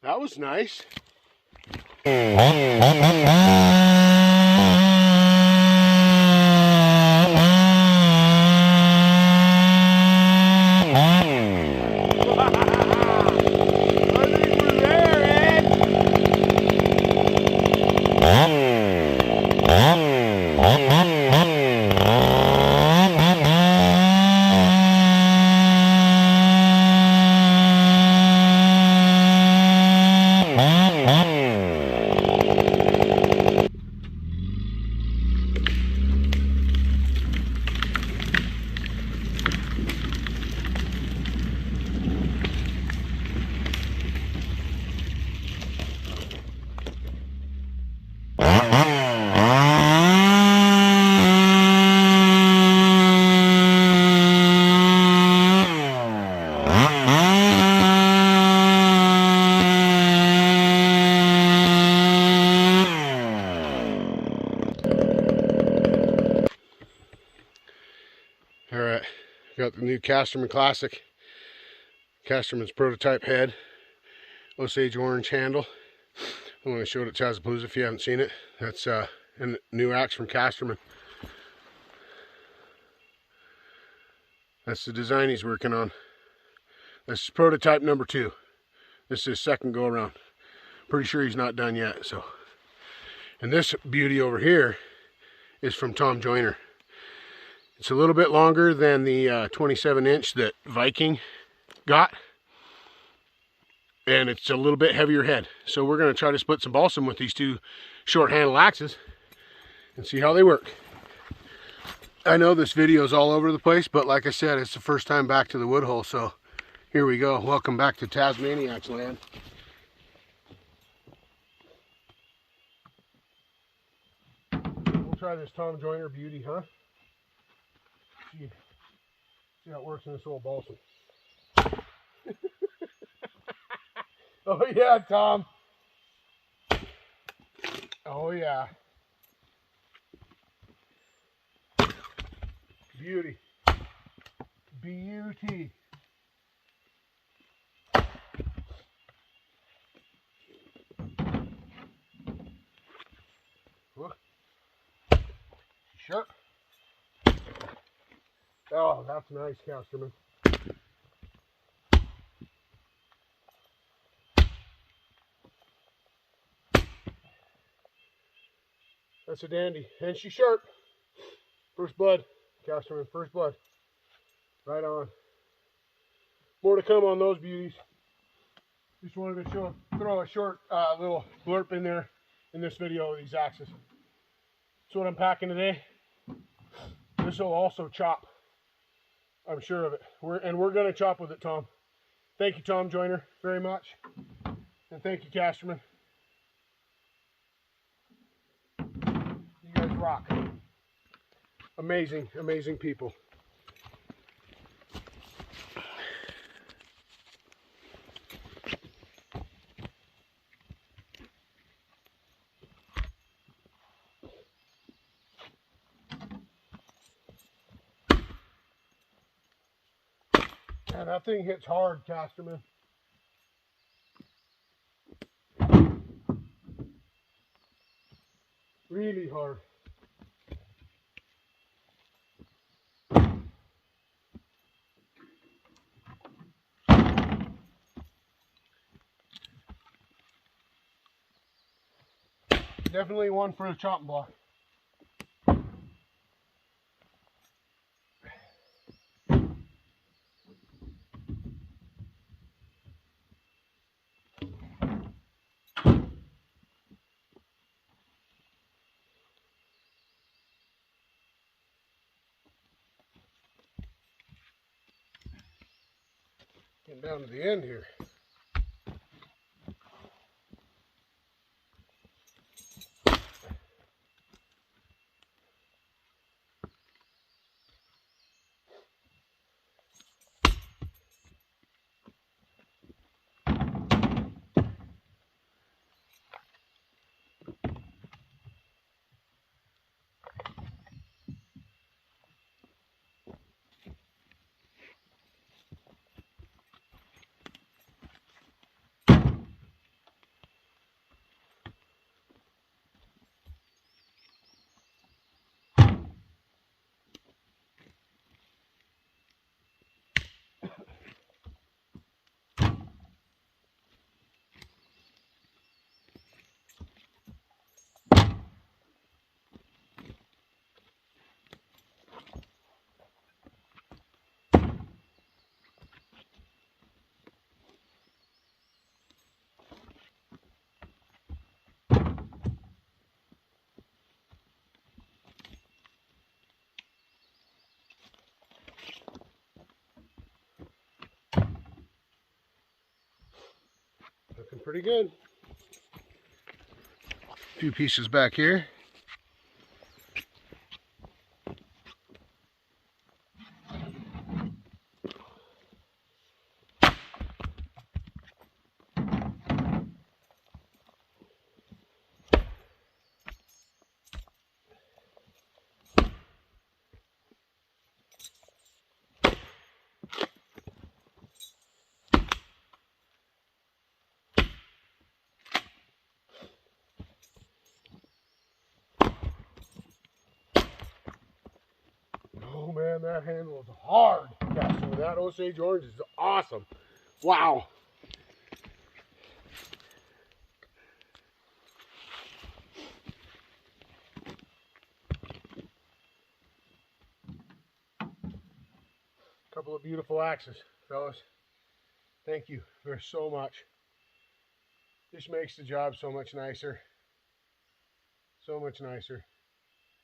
That was nice. Alright, got the new Casterman Classic. Casterman's prototype head. Osage orange handle. I'm going to show it at TazMan if you haven't seen it. That's a new axe from Casterman. That's the design he's working on. This is prototype number 2. This is his second go around. Pretty sure he's not done yet. So, and this beauty over here is from Tom Joyner. It's a little bit longer than the 27-inch that Viking got. And it's a little bit heavier head. So we're going to try to split some balsam with these two short handle axes and see how they work. I know this video is all over the place, but like I said, it's the first time back to the Woodhull, so here we go. Welcome back to Tasmaniacs land. We'll try this Tom Joyner beauty, huh? See how it works in this old balsam. Oh yeah, Tom. Oh yeah. Beauty. Beauty. Whoa. Sharp. Oh, that's nice, Casterman. That's a dandy. And she's sharp. First blood, Casterman, first blood. Right on. More to come on those beauties. Just wanted to throw a short little blurb in there in this video of these axes. That's what I'm packing today. This will also chop. I'm sure of it. We're going to chop with it, Tom. Thank you, Tom Joyner, very much. And thank you, Casterman. You guys rock. Amazing, amazing people. Man, that thing hits hard, Casterman. Really hard. Definitely one for the chopping block. Getting down to the end here. Looking pretty good. A few pieces back here. Oh man, that handle is hard. Casterman. That Osage orange is awesome. Wow. Couple of beautiful axes, fellas. Thank you very so much. This makes the job so much nicer. So much nicer.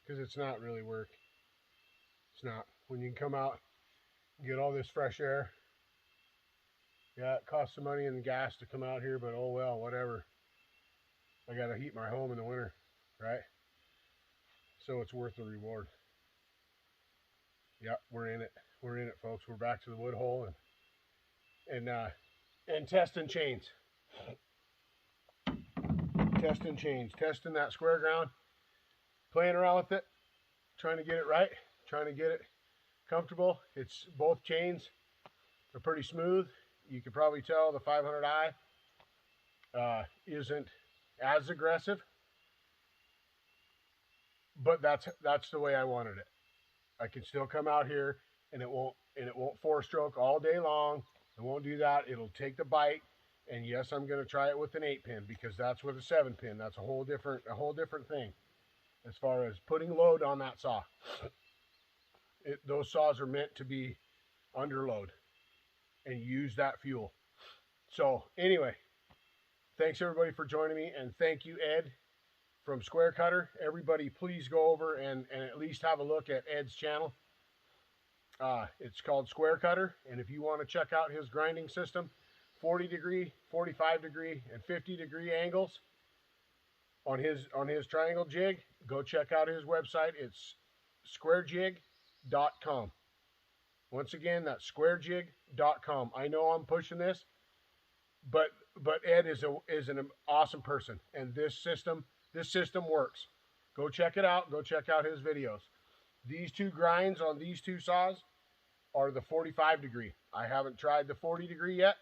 Because it's not really work. It's not. When you can come out and get all this fresh air. Yeah, it costs some money and gas to come out here, but oh well, whatever. I gotta heat my home in the winter, right? So it's worth the reward. Yep, we're in it. We're in it, folks. We're back to the wood hole and testing chains. Testing chains. Testing that square ground. Playing around with it. Trying to get it right. Trying to get it comfortable. It's both chains are pretty smooth. You can probably tell the 500i isn't as aggressive, but that's the way I wanted it. I can still come out here and it won't 4-stroke all day long. It won't do that. It'll take the bite. And yes, I'm going to try it with an 8-pin because that's with a 7-pin. That's a whole different thing as far as putting load on that saw. Those saws are meant to be under load and use that fuel. So anyway, thanks everybody for joining me, and thank you, Ed from Square Cutter. Everybody, please go over and at least have a look at Ed's channel. It's called Square Cutter, and if you want to check out his grinding system, 40-degree, 45-degree, and 50-degree angles on his triangle jig, go check out his website. It's squarejig.com. Once again, that's squarejig.com. I know I'm pushing this, but Ed is an awesome person, and this system works. Go check it out. Go check out his videos. These two grinds on these two saws are the 45-degree. I haven't tried the 40-degree yet.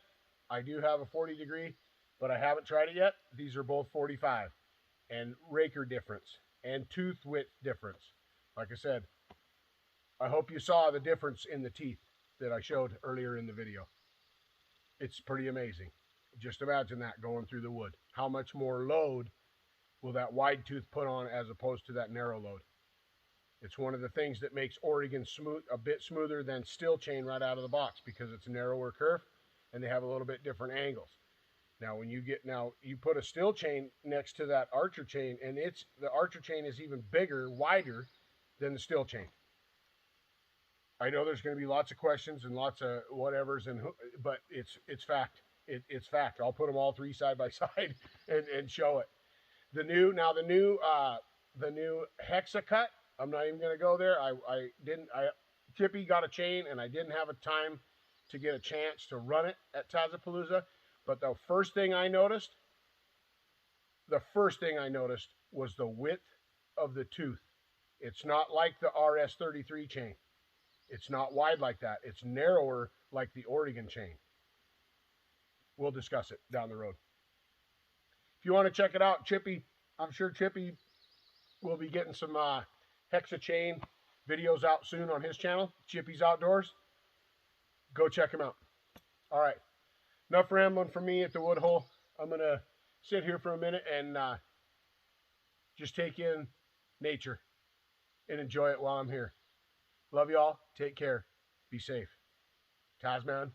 I do have a 40-degree, but I haven't tried it yet. These are both 45, and raker difference and tooth width difference. Like I said, I hope you saw the difference in the teeth that I showed earlier in the video. It's pretty amazing. Just imagine that going through the wood. How much more load will that wide tooth put on as opposed to that narrow load? It's one of the things that makes Oregon a bit smoother than steel chain right out of the box, because it's a narrower curve and they have a little bit different angles. Now, when you put a steel chain next to that Archer chain, and the Archer chain is even bigger, wider than the steel chain. I know there's going to be lots of questions and lots of whatevers, but it's fact. It's fact. I'll put them all three side by side and show it. The new Hexa cut. I'm not even going to go there. Chippy got a chain, and I didn't have a time to get a chance to run it at TazMan-Palooza. But the first thing I noticed was the width of the tooth. It's not like the RS-33 chain. It's not wide like that. It's narrower like the Oregon chain. We'll discuss it down the road. If you want to check it out, Chippy, I'm sure Chippy will be getting some Hexa chain videos out soon on his channel, Chippy's Outdoors. Go check him out. All right. Enough rambling from me at the wood hole. I'm going to sit here for a minute and just take in nature and enjoy it while I'm here. Love y'all. Take care. Be safe. TazMan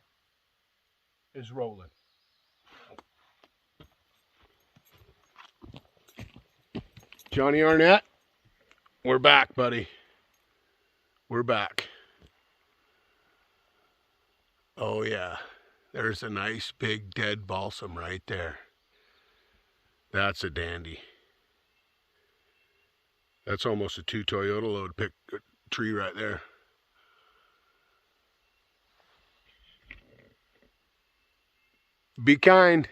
is rolling. Johnny Arnett, we're back, buddy. We're back. Oh, yeah. There's a nice big dead balsam right there. That's a dandy. That's almost a 2 Toyota load tree right there. Be kind.